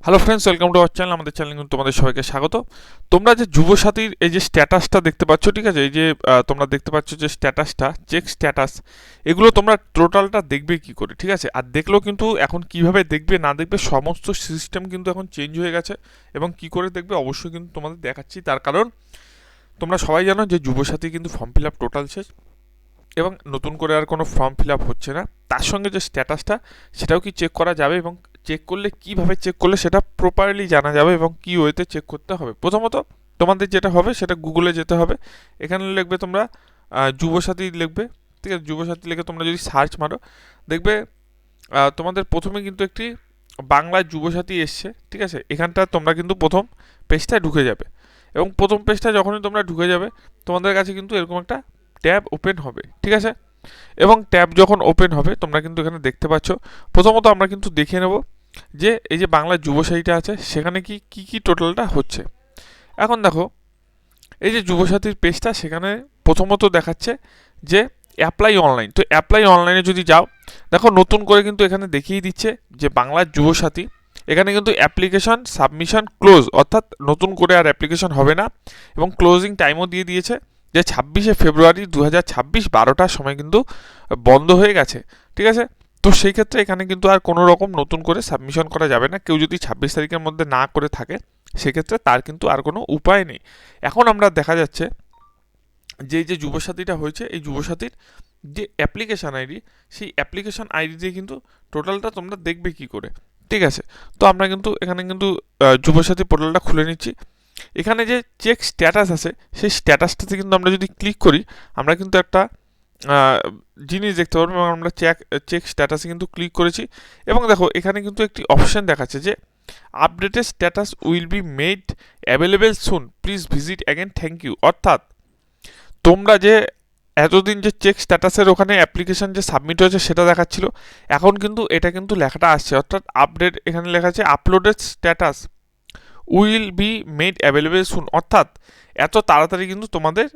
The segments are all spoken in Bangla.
Hello friends, welcome to our channel. আমাদের চ্যানেলে কিন্তু তোমাদের সবাইকে স্বাগত। তোমরা যে যুবসাথীর এই যে স্ট্যাটাসটা দেখতে পাচ্ছ, ঠিক আছে, এই যে তোমরা দেখতে পাচ্ছ যে স্ট্যাটাসটা, চেক স্ট্যাটাস, এগুলো তোমরা টোটালটা দেখবে কি করে, ঠিক আছে? আর দেখলেও কিন্তু এখন কিভাবে দেখবে না দেখবে সমস্ত সিস্টেম কিন্তু এখন চেঞ্জ হয়ে গেছে। এবং কি করে দেখবে অবশ্যই কিন্তু তোমাদের দেখাচ্ছি। তার কারণ তোমরা সবাই জানো যে যুবসাথী কিন্তু ফর্ম ফিল আপ টোটাল শেষ এবং নতুন করে আর কোনো ফর্ম ফিল আপ হচ্ছে না। তার সঙ্গে যে স্ট্যাটাসটা, সেটাও কি চেক করা যাবে, এবং চেক করলে কীভাবে চেক করলে সেটা প্রপারলি জানা যাবে এবং কী ওয়েতে চেক করতে হবে। প্রথমত তোমাদের যেটা হবে সেটা গুগলে যেতে হবে। এখানে লিখবে তোমরা যুবসাথী লিখবে, ঠিক আছে? যুবসাথী লিখে তোমরা যদি সার্চ মারো, দেখবে তোমাদের প্রথমে কিন্তু একটি বাংলা যুবসাথী এসছে, ঠিক আছে? এখানটা তোমরা কিন্তু প্রথম পেজটায় ঢুকে যাবে, এবং প্রথম পেজটা যখনই তোমরা ঢুকে যাবে তোমাদের কাছে কিন্তু এরকম একটা ট্যাব ওপেন হবে, ঠিক আছে? এবং ট্যাব যখন ওপেন হবে তোমরা কিন্তু এখানে দেখতে পাচ্ছ। প্রথমত আমরা কিন্তু দেখে নেব যে এই যে বাংলা যুবসাথীটা আছে সেখানে কি কি টোটালটা হচ্ছে। এখন দেখো এই যে যুবসাথীর পেজটা, সেখানে প্রথমত দেখাচ্ছে যে অ্যাপ্লাই অনলাইন। তো অ্যাপ্লাই অনলাইনে যদি যাও, দেখো নতুন করে কিন্তু এখানে দেখিয়ে দিচ্ছে যে বাংলার যুবসাথী, এখানে কিন্তু অ্যাপ্লিকেশন সাবমিশন ক্লোজ, অর্থাৎ নতুন করে আর অ্যাপ্লিকেশন হবে না। এবং ক্লোজিং টাইমও দিয়ে দিয়েছে যে 26শে ফেব্রুয়ারি 2026 12টার সময় কিন্তু বন্ধ হয়ে গেছে, ঠিক আছে? তো সেই ক্ষেত্রে এখানে কিন্তু আর কোনো রকম নতুন করে সাবমিশন করা যাবে না। কেউ যদি 26 তারিখের মধ্যে না করে থাকে সেক্ষেত্রে তার কিন্তু আর কোনো উপায় নেই। এখন আমরা দেখা যাচ্ছে যে এই যে যুবসাথীটা হয়েছে, এই যুবসাথীর যে অ্যাপ্লিকেশান আইডি, সেই অ্যাপ্লিকেশান আইডি দিয়ে কিন্তু টোটালটা তোমরা দেখবে কি করে, ঠিক আছে? তো আমরা কিন্তু এখানে কিন্তু যুবসাথী পোর্টালটা খুলে নিচ্ছি। এখানে যে চেক স্ট্যাটাস আছে, সেই স্ট্যাটাসটাতে কিন্তু আমরা যদি ক্লিক করি, আমরা কিন্তু একটা জিনিস দেখতে পারবো। এবং আমরা চেক স্ট্যাটাসে কিন্তু ক্লিক করেছি, এবং দেখো এখানে কিন্তু একটি অপশান দেখাচ্ছে যে updated status will be made available soon, please visit again, thank you. অর্থাৎ তোমরা যে এতদিন যে চেক স্ট্যাটাসের ওখানে অ্যাপ্লিকেশন যে সাবমিট হয়েছে সেটা দেখাচ্ছিল, এখন কিন্তু এটা কিন্তু লেখাটা আসছে, অর্থাৎ আপডেট, এখানে লেখা আছে uploaded status will be made available soon. অর্থাৎ এত তাড়াতাড়ি কিন্তু তোমাদের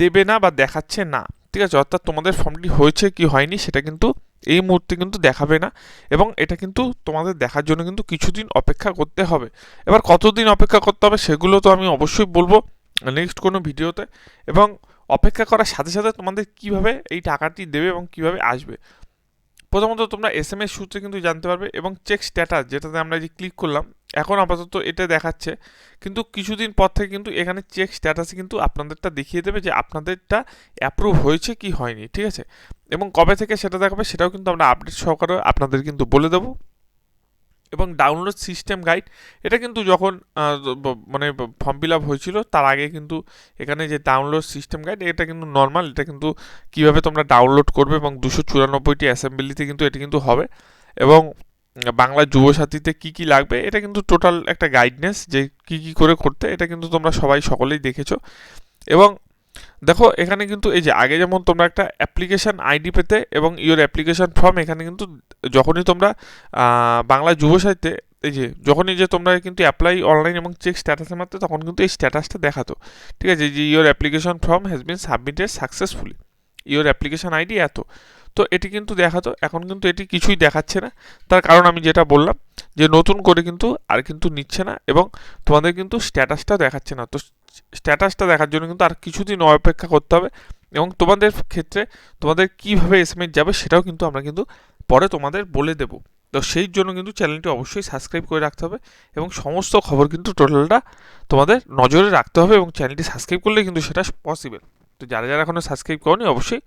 দেবে না বা দেখাচ্ছে না, ঠিক আছে? অর্থাৎ তোমাদের ফর্মটি হয়েছে কি হয়নি সেটা কিন্তু এই মুহূর্তে কিন্তু দেখাবে না, এবং এটা কিন্তু তোমাদের দেখার জন্য কিন্তু কিছুদিন অপেক্ষা করতে হবে। এবার কতদিন অপেক্ষা করতে হবে সেগুলো তো আমি অবশ্যই বলবো নেক্সট কোনো ভিডিওতে। এবং অপেক্ষা করার সাথে সাথে তোমাদের কিভাবে এই টাকাটি দেবে এবং কিভাবে আসবে, প্রথমত তোমরা SMS সূত্রে কিন্তু জানতে পারবে। এবং চেক স্ট্যাটাস, যেটাতে আমরা যে ক্লিক করলাম, এখন আপাতত এটা দেখাচ্ছে, কিন্তু কিছুদিন পর থেকে কিন্তু এখানে চেক স্ট্যাটাসে কিন্তু আপনাদেরটা দেখিয়ে দেবে যে আপনাদেরটা অ্যাপ্রুভ হয়েছে কি হয়নি, ঠিক আছে? এবং কবে থেকে সেটা দেখাবে সেটাও কিন্তু আমরা আপডেট সহকারে আপনাদের কিন্তু বলে দেবো। এবং ডাউনলোড সিস্টেম গাইড, এটা কিন্তু যখন মানে ফর্ম ফিল আপ হয়েছিল তার আগে কিন্তু এখানে যে ডাউনলোড সিস্টেম গাইড, এটা কিন্তু নর্মাল, এটা কিন্তু কীভাবে তোমরা ডাউনলোড করবে এবং 294টি অ্যাসেম্বলিতে কিন্তু এটি কিন্তু হবে। এবং বাংলা যুবসাথীতে কি কি লাগবে, এটা কিন্তু টোটাল একটা গাইডনেস যে কি কি করে করতে, এটা কিন্তু তোমরা সবাই সকলেই দেখেছো। এবং দেখো এখানে কিন্তু এই যে আগে যেমন তোমরা একটা অ্যাপ্লিকেশান আইডি পেতে এবং ইওর অ্যাপ্লিকেশান ফর্ম, এখানে কিন্তু যখনই তোমরা বাংলা যুবসাহিত্যে এই যে যখনই যে তোমরা কিন্তু অ্যাপ্লাই অনলাইন এবং চেক স্ট্যাটাসের মাত্র, তখন কিন্তু এই স্ট্যাটাসটা দেখাতো, ঠিক আছে? যে your application form has been submitted successfully, your application ID এত। তো এটি কিন্তু দেখাতো, এখন কিন্তু এটি কিছুই দেখাচ্ছে না। তার কারণ আমি যেটা বললাম যে নতুন করে কিন্তু আর কিন্তু নিচ্ছে না, এবং তোমাদের কিন্তু স্ট্যাটাসটা দেখাচ্ছে না। তো স্ট্যাটাসটা দেখার জন্য কিন্তু আর কিছুদিন অপেক্ষা করতে হবে। এবং তোমাদের ক্ষেত্রে তোমাদের কীভাবে SMS যাবে সেটাও কিন্তু আমরা কিন্তু পরে তোমাদের বলে দেবো। তো সেই জন্য কিন্তু চ্যানেলটি অবশ্যই সাবস্ক্রাইব করে রাখতে হবে, এবং সমস্ত খবর কিন্তু টোটালটা তোমাদের নজরে রাখতে হবে, এবং চ্যানেলটি সাবস্ক্রাইব করলে কিন্তু সেটা পসিবল। তো যারা যারা এখনও সাবস্ক্রাইব করনি অবশ্যই